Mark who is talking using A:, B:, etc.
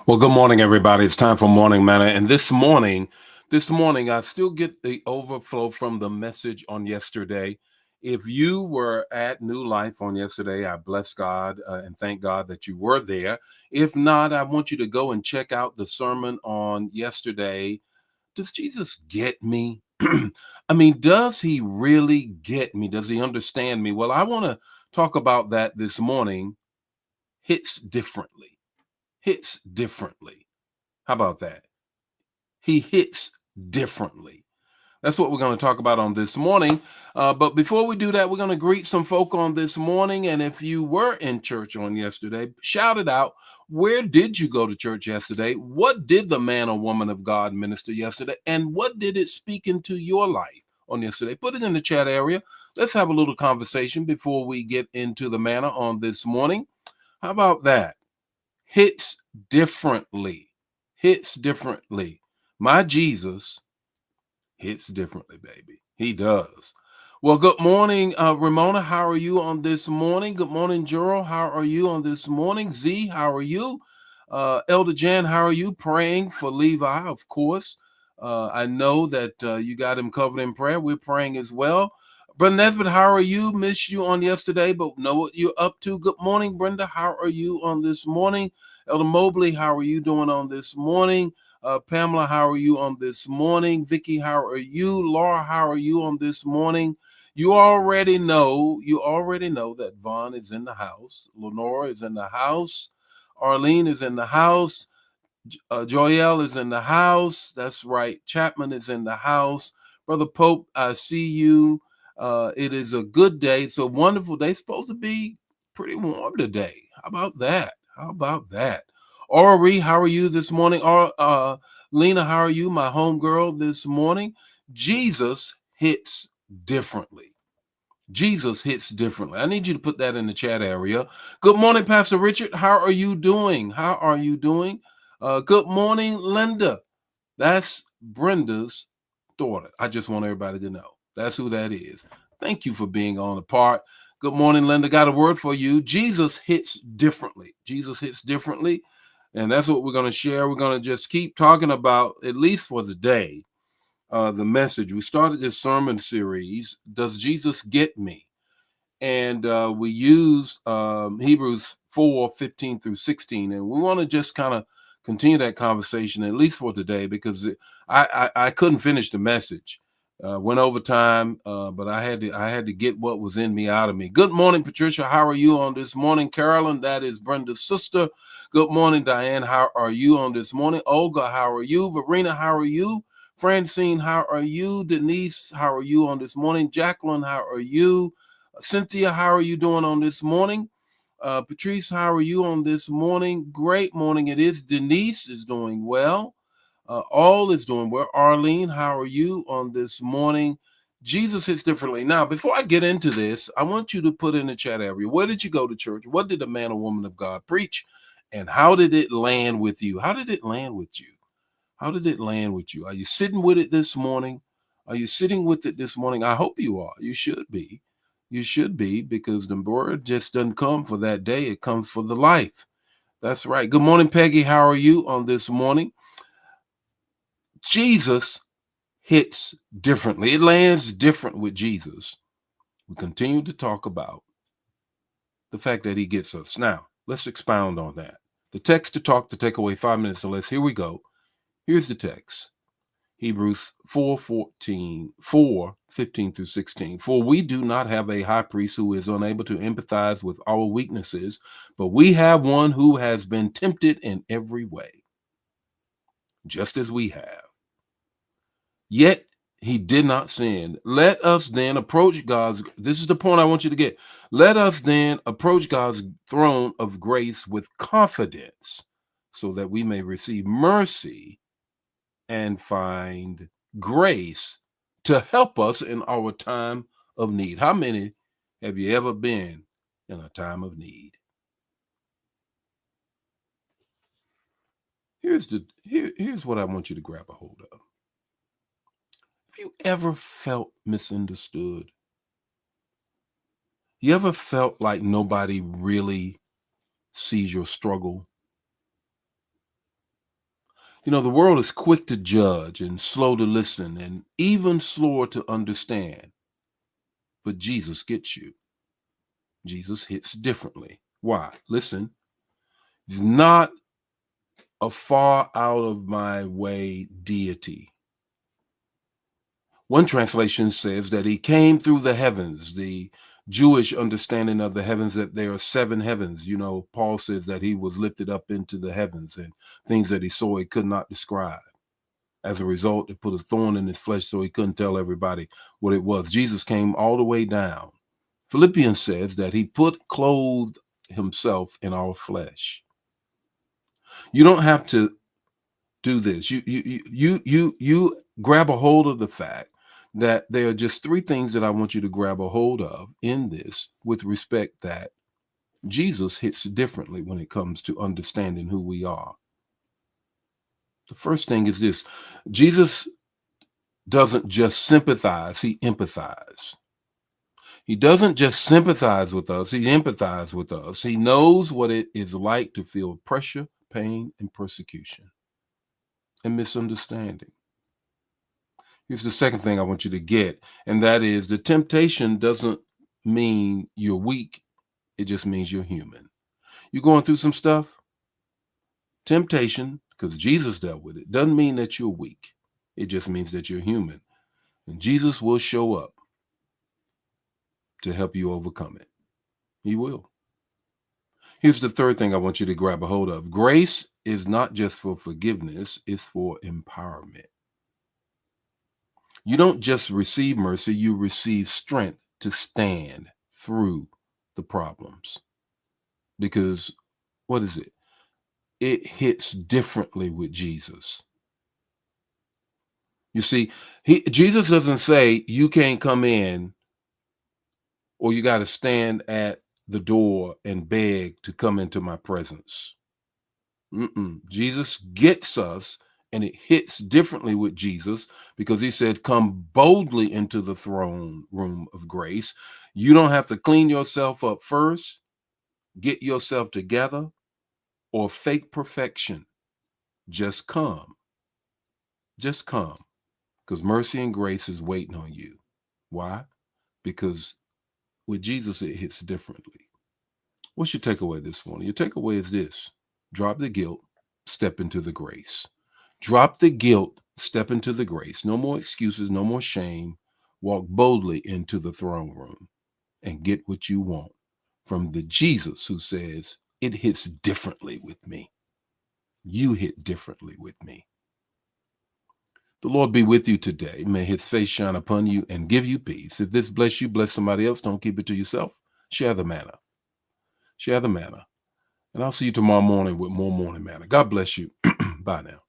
A: Well, good morning, everybody. It's time for Morning Manna. And this morning, I still get the overflow from the message on yesterday. If you were at New Life on yesterday, I bless God and thank God that you were there. If not, I want you to go and check out the sermon on yesterday. Does Jesus get me? I mean, does he really get me? Does he understand me? Well, I want to talk about that this morning. Hits differently. Hits differently. How about that? He hits differently. That's what we're going to talk about on this morning. But before we do that, we're going to greet some folk on this morning. And if you were in church on yesterday, shout it out. Where did you go to church yesterday? What did the man or woman of God minister yesterday? And what did it speak into your life on yesterday? Put it in the chat area. Let's have a little conversation before we get into the manna on this morning. How about that? Hits differently. Hits differently. My Jesus hits differently, baby. He does. Well, good morning, Ramona. How are you on this morning? Good morning, Gerald. How are you on this morning? Z, how are you? Elder Jan, how are you? Praying for Levi, of course. I know that you got him covered in prayer. We're praying as well. Brenda Nesbitt, how are you? Missed you on yesterday, but know what you're up to. Good morning, Brenda. How are you on this morning? Elder Mobley, how are you doing on this morning? Pamela, how are you on this morning? Vicky, how are you? Laura, how are you on this morning? You already know that Vaughn is in the house. Lenora is in the house. Arlene is in the house. Joel is in the house. That's right. Chapman is in the house. Brother Pope, I see you. It is a good day. It's a wonderful day. It's supposed to be pretty warm today. How about that? How about that? Ori, how are you this morning? Or Lena, how are you, my homegirl, this morning? Jesus hits differently. Jesus hits differently. I need you to put that in the chat area. Good morning, Pastor Richard. How are you doing? How are you doing? Good morning, Linda. That's Brenda's daughter. I just want everybody to know that's who that is. Thank you for being on the part. Good morning, Linda. Got a word for you. Jesus hits differently. Jesus hits differently. And that's what we're going to share. We're going to just keep talking about, at least for the day, the message. We started this sermon series, Does Jesus Get Me? And we use Hebrews 4:15 through 16. And we want to just kind of continue that conversation, at least for today, because I couldn't finish the message. Went over time, but I had to get what was in me out of me. Good morning, Patricia. How are you on this morning? Carolyn, that is Brenda's sister. Good morning, Diane. How are you on this morning? Olga, how are you? Verena, how are you? Francine, how are you? Denise, how are you on this morning? Jacqueline, how are you? Cynthia, how are you doing on this morning? Patrice, how are you on this morning? Great morning it is. Denise is doing well. All is doing well. Arlene, how are you on this morning? Jesus hits differently. Now, before I get into this, I want you to put in the chat area, where did you go to church? What did the man or woman of God preach? And how did it land with you? How did it land with you? How did it land with you? Are you sitting with it this morning? Are you sitting with it this morning? I hope you are. You should be. You should be, because the word just doesn't come for that day. It comes for the life. That's right. Good morning, Peggy. How are you on this morning? Jesus hits differently. It lands different with Jesus. We continue to talk about the fact that he gets us. Now, let's expound on that. The text to talk to take away 5 minutes or less. Here we go. Here's the text. Hebrews 4:15 through 16. For we do not have a high priest who is unable to empathize with our weaknesses, but we have one who has been tempted in every way, just as we have. Yet he did not sin. Let us then approach God's, this is the point I want you to get. Let us then approach God's throne of grace with confidence so that we may receive mercy and find grace to help us in our time of need. How many have you ever been in a time of need? Here's what I want you to grab a hold of. Have you ever felt misunderstood? You ever felt like nobody really sees your struggle? You know, the world is quick to judge and slow to listen and even slower to understand. But Jesus gets you. Jesus hits differently. Why? Listen, he's not a far out of my way deity. One translation says that he came through the heavens, the Jewish understanding of the heavens, that there are seven heavens. You know, Paul says that he was lifted up into the heavens and things that he saw he could not describe. As a result, it put a thorn in his flesh so he couldn't tell everybody what it was. Jesus came all the way down. Philippians says that he clothed himself in our flesh. You don't have to do this. You grab a hold of the fact that there are just three things that I want you to grab a hold of in this with respect that Jesus hits differently when it comes to understanding who we are. The first thing is this: Jesus doesn't just sympathize, he empathizes. He doesn't just sympathize with us, he empathizes with us. He knows what it is like to feel pressure, pain, and persecution and misunderstanding. Here's the second thing I want you to get, and that is the temptation doesn't mean you're weak, it just means you're human. You're going through some stuff, temptation, because Jesus dealt with it, doesn't mean that you're weak. It just means that you're human. And Jesus will show up to help you overcome it. He will. Here's the third thing I want you to grab a hold of. Grace is not just for forgiveness, it's for empowerment. You don't just receive mercy, you receive strength to stand through the problems. Because what is it? It hits differently with Jesus. You see, Jesus doesn't say you can't come in or you got to stand at the door and beg to come into my presence. Jesus gets us, and it hits differently with Jesus because he said, come boldly into the throne room of grace. You don't have to clean yourself up first, get yourself together, or fake perfection. Just come. Just come. Because mercy and grace is waiting on you. Why? Because with Jesus, it hits differently. What's your takeaway this morning? Your takeaway is this: drop the guilt, step into the grace. Drop the guilt, step into the grace. No more excuses, no more shame. Walk boldly into the throne room and get what you want from the Jesus who says, it hits differently with me. You hit differently with me. The Lord be with you today. May his face shine upon you and give you peace. If this bless you, bless somebody else. Don't keep it to yourself. Share the manna. Share the manna. And I'll see you tomorrow morning with more morning manna. God bless you. Bye now.